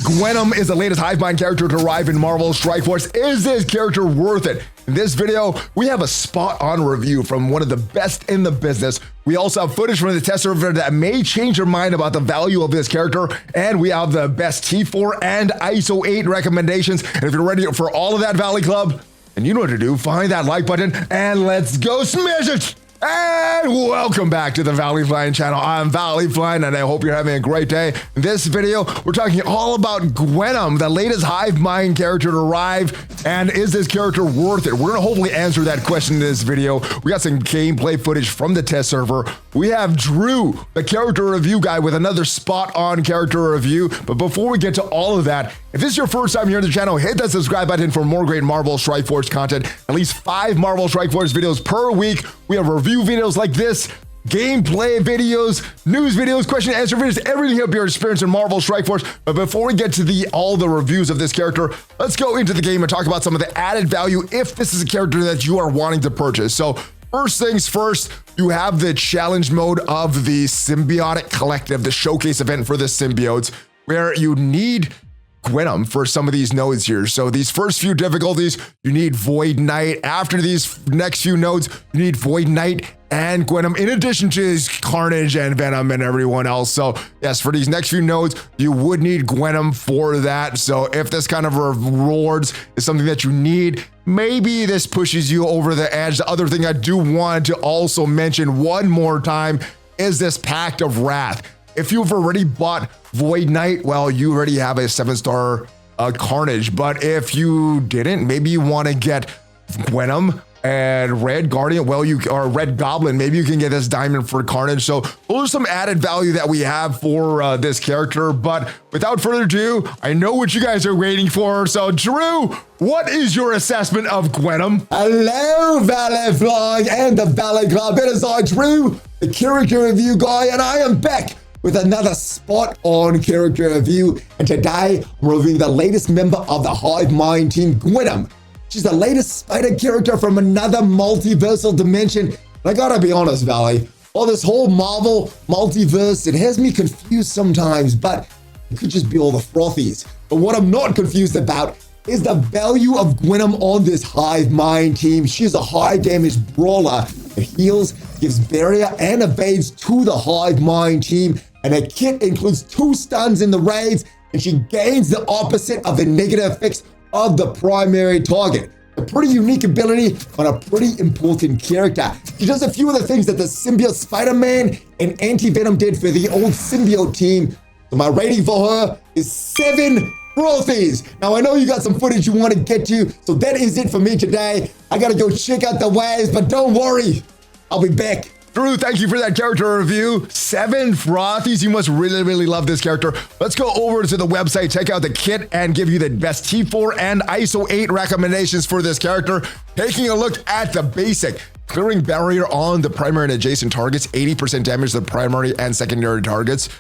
Gwenum is the latest Hive Mind character to arrive in Marvel Strike Force. Is this character worth it? In this video, we have a spot-on review from one of the best in the business. We also have footage from the test server that may change your mind about the value of this character, and we have the best T4 and ISO 8 recommendations. And if you're ready for all of that, Valley Club, and you know what to do, find that like button and let's go smash it! And welcome back to the ValleyFlyin channel. I'm ValleyFlyin and I hope you're having a great day. In this video, we're talking all about Gwenum, the latest Hive Mind character to arrive, and is this character worth it? We're gonna hopefully answer that question in this video. We got some gameplay footage from the test server. We have Drew, the character review guy, with another spot-on character review. But before we get to all of that, if this is your first time here on the channel, hit that subscribe button for more great Marvel Strike Force content. At least 5 Marvel Strike Force videos per week. We have review videos like this, gameplay videos, news videos, question and answer videos, everything up your experience in Marvel Strike Force. But before we get to all the reviews of this character, let's go into the game and talk about some of the added value if this is a character that you are wanting to purchase. So first things first, you have the challenge mode of the Symbiotic Collective, the showcase event for the symbiotes, where you need Gwenum for some of these nodes here. So these first few difficulties, you need Void Knight. After these next few nodes, you need Void Knight and Gwenum, in addition to his Carnage and Venom and everyone else. So yes, for these next few nodes, you would need Gwenum for that. So if this kind of rewards is something that you need, maybe this pushes you over the edge. The other thing I do want to also mention one more time is this Pact of Wrath. If you've already bought Void Knight, well, you already have a 7-star Carnage. But if you didn't, maybe you want to get Gwenum and Red Guardian, well, or Red Goblin, maybe you can get this diamond for Carnage. So those are some added value that we have for this character. But without further ado, I know what you guys are waiting for. So Drew, what is your assessment of Gwenum? Hello, ValleyFlyin and the Valley Club. It is I, Drew, the character review guy, and I am back with another spot-on character review. And today, I'm reviewing the latest member of the Hive Mind team, Gwenum. She's the latest spider character from another multiversal dimension. And I gotta be honest, Valley, all this whole Marvel multiverse, it has me confused sometimes, but it could just be all the frothies. But what I'm not confused about is the value of Gwenum on this Hive Mind team. She's a high damage brawler that heals, gives barrier, and evades to the Hive Mind team. And her kit includes 2 stuns in the raids, and she gains the opposite of the negative effects of the primary target. A pretty unique ability on a pretty important character. She does a few of the things that the symbiote Spider-Man and Anti-Venom did for the old symbiote team. So my rating for her is 7 frothies. Now I know you got some footage you want to get to, so that is it for me today. I gotta go check out the waves, but don't worry, I'll be back. Drew, thank you for that character review. 7 frothies. You must really love this character. Let's go over to the website, check out the kit, and give you the best T4 and ISO 8 recommendations for this character. Taking a look at the basic. Clearing barrier on the primary and adjacent targets, 80% damage to the primary and secondary targets.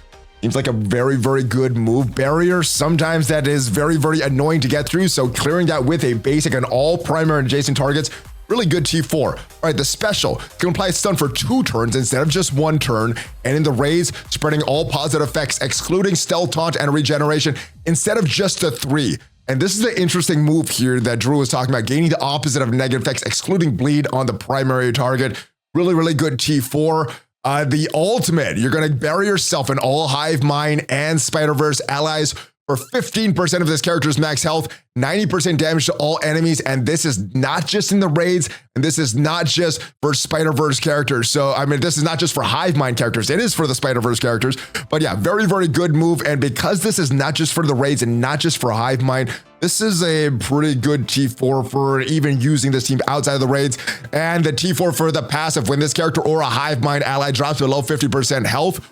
Seems like a very good move. Barrier, sometimes that is very annoying to get through, so clearing that with a basic on all primary and adjacent targets, really good T4. All right, the special can apply stun for 2 turns instead of just 1 turn, and in the raids, spreading all positive effects, excluding stealth, taunt, and regeneration, instead of just the 3. And this is the interesting move here that Drew was talking about, gaining the opposite of negative effects, excluding bleed on the primary target. Really good T4. The ultimate, you're gonna bury yourself in all Hive Mind and Spider-Verse allies for 15% of this character's max health, 90% damage to all enemies, and this is not just in the raids, and this is not just for Spider-Verse characters. So, I mean, this is not just for Hive Mind characters, it is for the Spider-Verse characters. But yeah, very good move, and because this is not just for the raids and not just for Hive Mind, this is a pretty good T4 for even using this team outside of the raids. And the T4 for the passive, when this character or a Hive Mind ally drops below 50% health,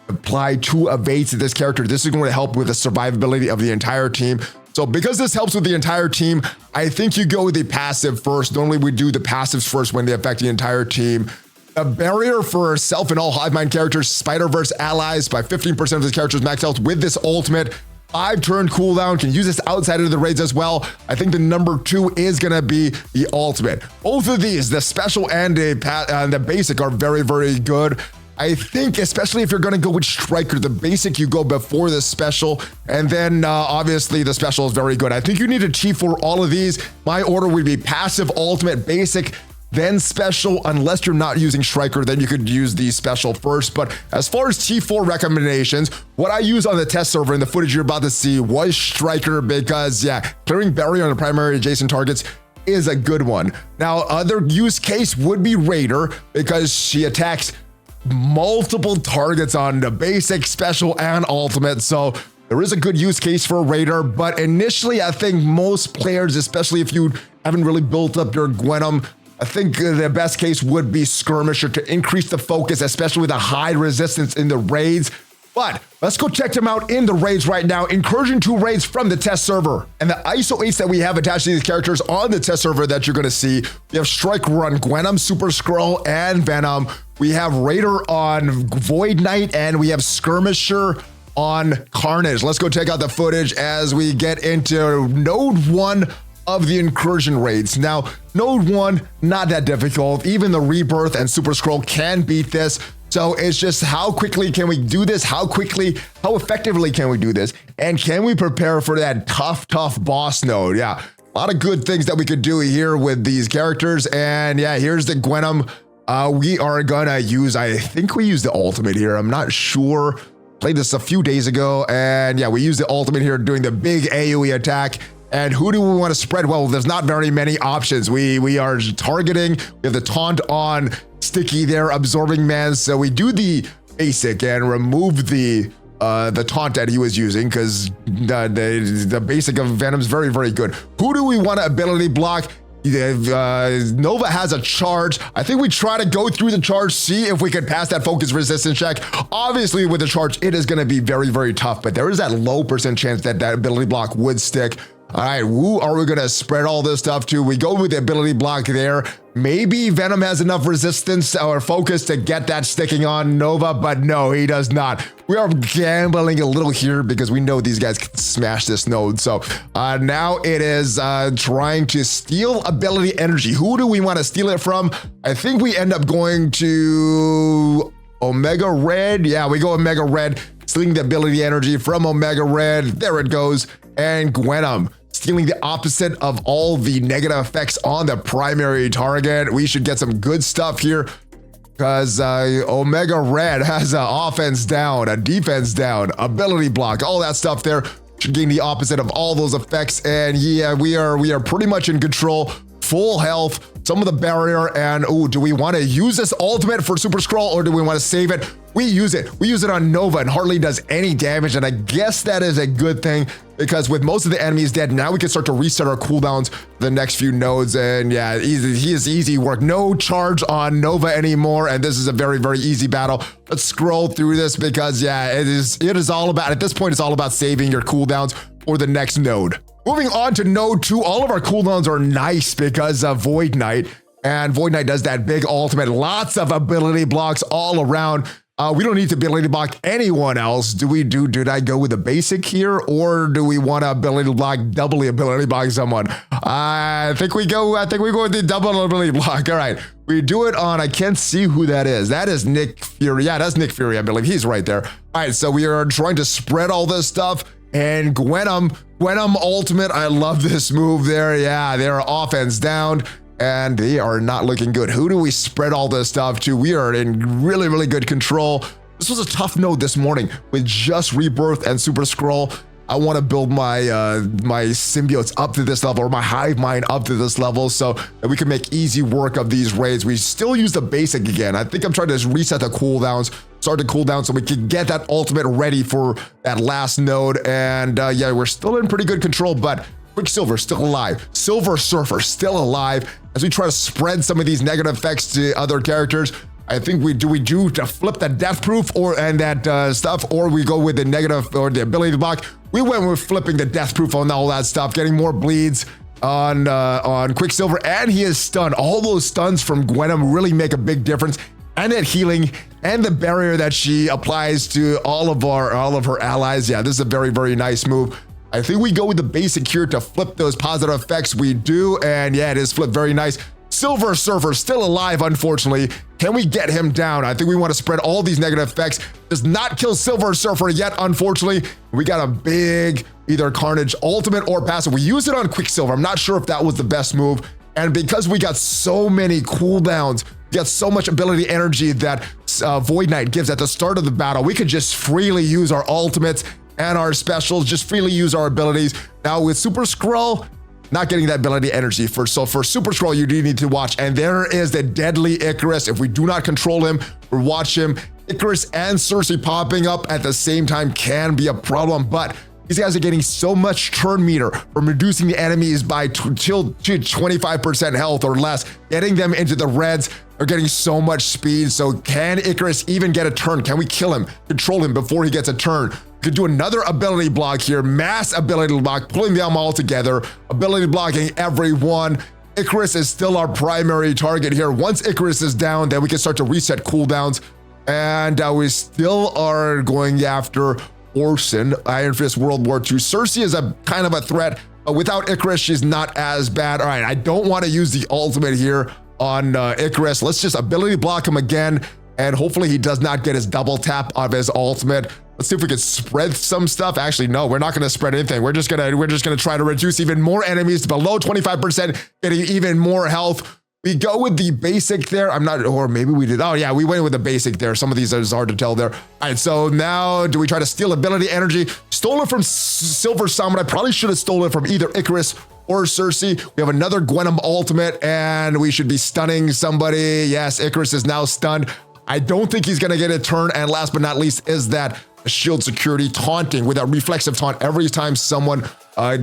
apply 2 evades to this character. This is going to help with the survivability of the entire team. So because this helps with the entire team, I think you go with the passive first. Normally we do the passives first when they affect the entire team. A barrier for self and all Hive Mind characters, Spider-Verse allies by 15% of this character's max health with this ultimate. 5-turn cooldown, can use this outside of the raids as well. I think the number 2 is gonna be the ultimate. Both of these, the special and the basic, are very good. I think, especially if you're going to go with Striker, the basic you go before the special, and then obviously the special is very good. I think you need to Chi for all of these. My order would be passive, ultimate, basic, then special. Unless you're not using Striker, then you could use the special first. But as far as T4 recommendations, what I use on the test server in the footage you're about to see was Striker because, yeah, clearing barrier on the primary adjacent targets is a good one. Now, other use case would be Raider because she attacks multiple targets on the basic, special, and ultimate. So there is a good use case for Raider, but initially I think most players, especially if you haven't really built up your Gwenum, I think the best case would be Skirmisher to increase the focus, especially with a high resistance in the raids. But let's go check them out in the raids right now. Incursion 2 raids from the test server. And the ISO 8s that we have attached to these characters on the test server that you're going to see. We have Striker on Gwenum, super-skrull, and Venom. We have Raider on Void Knight, and we have Skirmisher on Carnage. Let's go check out the footage as we get into Node 1 of the Incursion raids. Now, Node 1, not that difficult. Even the Rebirth and super-skrull can beat this. So it's just how quickly can we do this? How effectively can we do this? And can we prepare for that tough boss node? Yeah, a lot of good things that we could do here with these characters. And yeah, here's the Gwenum. We are gonna use, I think we used the ultimate here. I'm not sure. Played this a few days ago. And yeah, we used the ultimate here doing the big AoE attack. And who do we want to spread? Well, there's not very many options. We are targeting. We have the taunt on Sticky there, absorbing man. So we do the basic and remove the taunt that he was using because the basic of Venom is very, very good. Who do we want to ability block? Nova has a charge. I think we try to go through the charge, see if we can pass that focus resistance check. Obviously, with the charge, it is going to be very, very tough, but there is that low percent chance that that ability block would stick. All right, who are we gonna spread all this stuff to? We go with the ability block there. Maybe Venom has enough resistance or focus to get that sticking on Nova, but no, he does not. We are gambling a little here because we know these guys can smash this node. So now it is trying to steal ability energy. Who do we want to steal it from? I think we end up going to Omega Red. Yeah, we go Omega Red, stealing the ability energy from Omega Red. There it goes. And Gwenum, stealing the opposite of all the negative effects on the primary target. We should get some good stuff here because Omega Red has an offense down, a defense down, ability block, all that stuff there. Should gain the opposite of all those effects. And yeah, we are pretty much in control. Full health, some of the barrier, and oh, do we want to use this ultimate for super-skrull or do we want to save it? We use it on Nova and hardly does any damage, and I guess that is a good thing because with most of the enemies dead, now we can start to reset our cooldowns for the next few nodes. And yeah, he is easy work. No charge on Nova anymore, and this is a very, very easy battle. Let's scroll through this because yeah, it is all about, at this point, it's all about saving your cooldowns for the next node. Moving on to node 2, all of our cooldowns are nice because of Void Knight, and Void Knight does that big ultimate, lots of ability blocks all around. We don't need to ability block anyone else. Did I go with the basic here, or do we want to ability block, doubly ability block someone? I think we go with the double ability block. All right, we do it on, I can't see who that is. That is Nick Fury. Yeah, that's Nick Fury, I believe. He's right there. All right, so we are trying to spread all this stuff. And Gwenum ultimate, I love this move there. Yeah, they're offense down and they are not looking good. Who do we spread all this stuff to? We are in really, really good control. This was a tough node this morning with just Rebirth and super-skrull. I want to build my my symbiotes up to this level, or my hive mind up to this level, so that we can make easy work of these raids. We still use the basic again. I think I'm trying to reset the cooldowns, start to cool down so we can get that ultimate ready for that last node. And yeah, we're still in pretty good control, but Quicksilver still alive. Silver Surfer still alive as we try to spread some of these negative effects to other characters. I think we do to flip the death proof and that stuff, or we go with the negative or the ability block. We went with flipping the death proof on all that stuff, getting more bleeds on Quicksilver, and he is stunned. All those stuns from Gwenum really make a big difference, and that healing and the barrier that she applies to all of her allies. Yeah, this is a very, very nice move. I think we go with the basic here to flip those positive effects. We do, and yeah, it is flipped very nice. Silver Surfer still alive, unfortunately. Can we get him down? I think we want to spread all these negative effects. Does not kill Silver Surfer yet, unfortunately. We got a big either Carnage ultimate or passive. We use it on Quicksilver. I'm not sure if that was the best move. And because we got so many cooldowns, we got so much ability energy that Void Knight gives at the start of the battle, we could just freely use our ultimates and our specials, just freely use our abilities. Now with super-skrull, not getting that ability energy so for super-skrull, you do need to watch. And there is the deadly Icarus. If we do not control him or watch him, Icarus and Cersei popping up at the same time can be a problem. But these guys are getting so much turn meter from reducing the enemies by 25% health or less, getting them into the reds. They're getting so much speed. So can Icarus even get a turn? Can we kill him, control him before he gets a turn? We could do another ability block here, mass ability block, pulling them all together, ability blocking everyone. Icarus is still our primary target here. Once Icarus is down, then we can start to reset cooldowns. And we still are going after Orson, Iron Fist World War II. Cersei is a kind of a threat, but without Icarus, she's not as bad. All right, I don't want to use the ultimate here on Icarus. Let's just ability block him again, and hopefully he does not get his double tap of his ultimate. Let's see if we can spread some stuff. Actually, no, we're not going to spread anything. We're just gonna try to reduce even more enemies to below 25%, getting even more health. We go with the basic there. I'm not, or maybe we did. Oh yeah, we went with the basic there. Some of these are hard to tell there. All right, so now do we try to steal ability energy? Stole it from Silver Summon. I probably should have stolen it from either Icarus or Cersei. We have another Gwenum ultimate and we should be stunning somebody. Yes, Icarus is now stunned. I don't think he's gonna get a turn. And last but not least is that shield security taunting with a reflexive taunt every time someone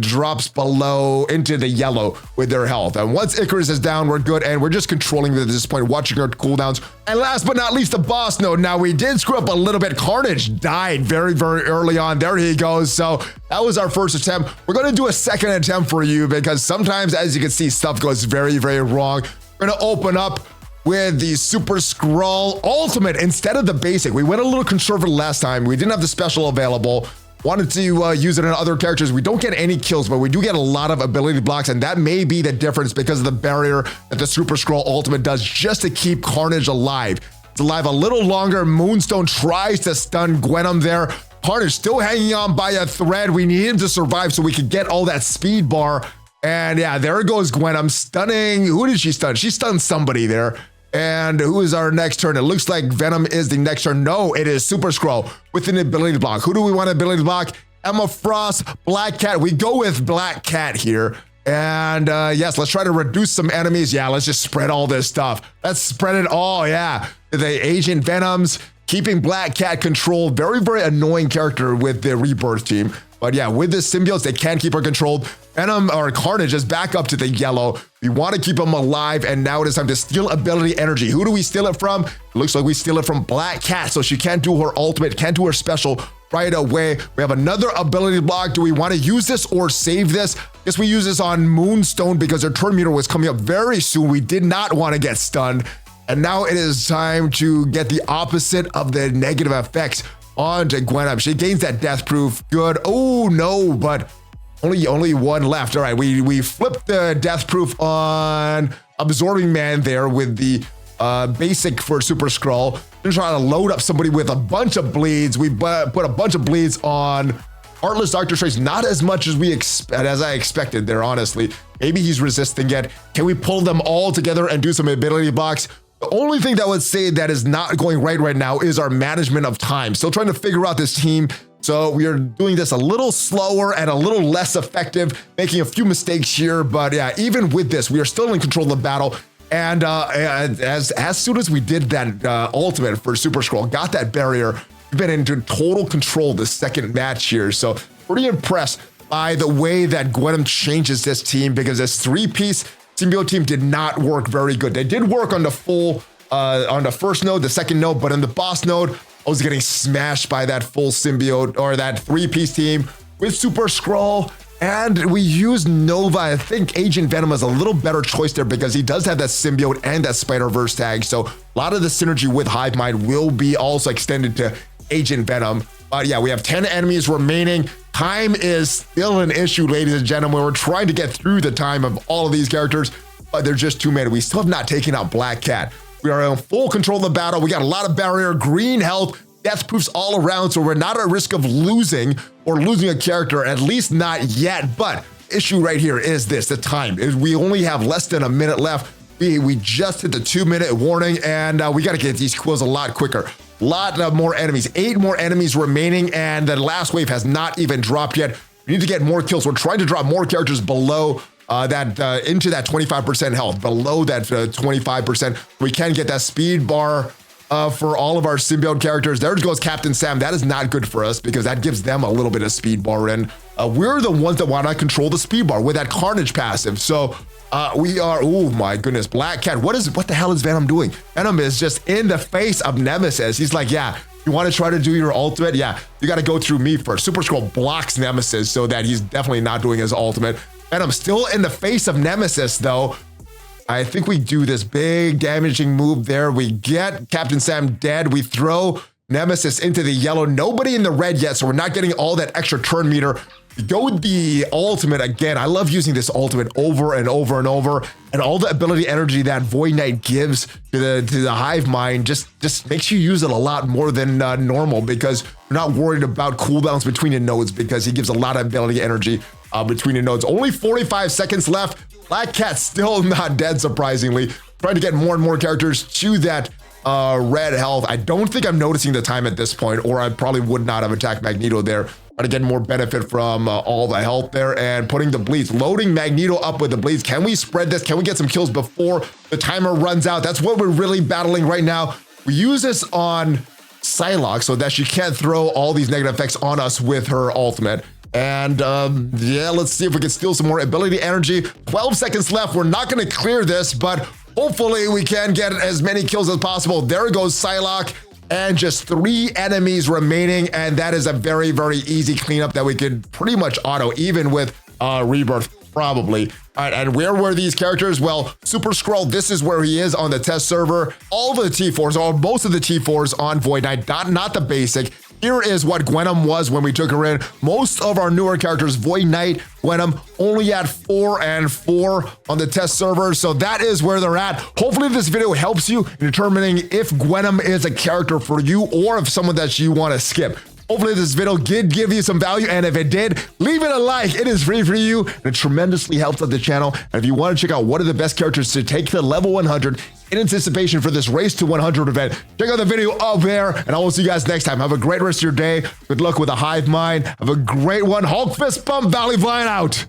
drops below into the yellow with their health. And once Icarus is down, we're good, and we're just controlling it at this point, watching our cooldowns. And last but not least, the boss node. Now we did screw up a little bit. Carnage died very, very early on. There he goes. So that was our first attempt. We're gonna do a second attempt for you because sometimes, as you can see, stuff goes very, very wrong. We're gonna open up with the super-skrull ultimate instead of the basic. We went a little conservative last time. We didn't have the special available. Wanted to use it on other characters. We don't get any kills, but we do get a lot of ability blocks, and that may be the difference because of the barrier that the super-skrull ultimate does just to keep Carnage alive. It's alive a little longer. Moonstone tries to stun Gwenum there. Carnage still hanging on by a thread. We need him to survive so we can get all that speed bar. And yeah, there goes Gwenum stunning. Who did she stun? She stunned somebody there. And who is our next turn? It looks like Venom is the next turn. No, it is super-skrull with an ability block. Who do we want ability block? Emma Frost, Black Cat. We go with Black Cat here. And yes, let's try to reduce some enemies. Yeah, let's just spread all this stuff. Let's spread it all, yeah. The Agent Venoms, keeping Black Cat controlled. Very, very annoying character with the Rebirth team. But yeah, with the symbiotes, they can keep her controlled. Venom or Carnage is back up to the yellow. We want to keep him alive, and now it is time to steal ability energy. Who do we steal it from? It looks like we steal it from Black Cat, so she can't do her ultimate, can't do her special right away. We have another ability block. Do we want to use this or save this? Guess we use this on Moonstone because her turn meter was coming up very soon. We did not want to get stunned. And now it is time to get the opposite of the negative effects onto Gwenum. She gains that death proof. Good. Oh no, but only one left. All right, we flipped the death proof on Absorbing Man there with the basic for super-skrull. We're trying to load up somebody with a bunch of bleeds. We put a bunch of bleeds on Heartless Dr. Strange. Not as much as I expected there, honestly. Maybe he's resisting it. Can we pull them all together and do some ability blocks? The only thing that would say that is not going right now is our management of time. Still trying to figure out this team. So we are doing this a little slower and a little less effective, making a few mistakes here. But yeah, even with this, we are still in control of the battle. And as soon as we did that ultimate for super-skrull, got that barrier, we've been into total control this second match here. So pretty impressed by the way that Gwenum changes this team, because this three-piece symbiote team did not work very good. They did work on the full, on the first node, the second node, but in the boss node, I was getting smashed by that full symbiote or that three-piece team with super-skrull. And we use Nova. I think Agent Venom is a little better choice there because he does have that symbiote and that Spider-Verse tag. So a lot of the synergy with Hive Mind will be also extended to Agent Venom. But yeah, we have 10 enemies remaining. Time is still an issue, ladies and gentlemen. We're trying to get through the time of all of these characters. but they're just too many. We still have not taken out Black Cat. We are in full control of the battle. We got a lot of barrier, green health, death proofs all around, so we're not at risk of losing a character, at least not yet. But issue right here is this, the time. We only have less than a minute left. We just hit the 2-minute warning, and we got to get these kills a lot quicker. A lot more enemies, 8 more enemies remaining, and the last wave has not even dropped yet. We need to get more kills. We're trying to drop more characters below into that 25% health, below that 25%. We can get that speed bar for all of our symbiote characters. There goes Captain Sam. That is not good for us because that gives them a little bit of speed bar, and we're the ones that want to control the speed bar with that Carnage passive. So we are, oh my goodness, Black Cat. What the hell is Venom doing? Venom is just in the face of Nemesis. He's like, yeah, you want to try to do your ultimate? Yeah, you got to go through me first. Super-Skrull blocks Nemesis so that he's definitely not doing his ultimate. Venom still in the face of Nemesis though. I think we do this big damaging move there. We get Captain Sam dead. We throw Nemesis into the yellow. Nobody in the red yet, so we're not getting all that extra turn meter. We go with the ultimate again. I love using this ultimate over and over and over, and all the ability energy that Void Knight gives to the Hive Mind just makes you use it a lot more than normal, because you're not worried about cooldowns between the nodes, because he gives a lot of ability energy between the nodes. Only 45 seconds left. Black Cat still not dead, surprisingly. Trying to get more and more characters to that red health. I don't think I'm noticing the time at this point, or I probably would not have attacked Magneto there. Trying to get more benefit from all the health there, and putting the bleeds, loading Magneto up with the bleeds. Can we spread this? Can we get some kills before the timer runs out? That's what we're really battling right now. We use this on Psylocke so that she can't throw all these negative effects on us with her ultimate. And yeah, let's see if we can steal some more ability energy. 12 seconds left. We're not going to clear this, but hopefully we can get as many kills as possible. There goes Psylocke, and just 3 enemies remaining, and that is a very, very easy cleanup that we could pretty much auto, even with Rebirth, probably. All right, and where were these characters? Well, Super-Skrull, this is where he is on the test server. All the T4s, or most of the T4s on Void Knight, not the basic. Here is what Gwenom was when we took her in. Most of our newer characters, Void Knight, Gwenom, only at 4 and 4 on the test server. So that is where they're at. Hopefully this video helps you in determining if Gwenom is a character for you, or if someone that you want to skip. Hopefully this video did give you some value, and if it did, leave it a like. It is free for you, and it tremendously helps out the channel. And if you want to check out what are the best characters to take to level 100 in anticipation for this race to 100 event, check out the video up there, and I will see you guys next time. Have a great rest of your day. Good luck with the Hive Mind. Have a great one. Hulk fist bump, ValleyFlyin out.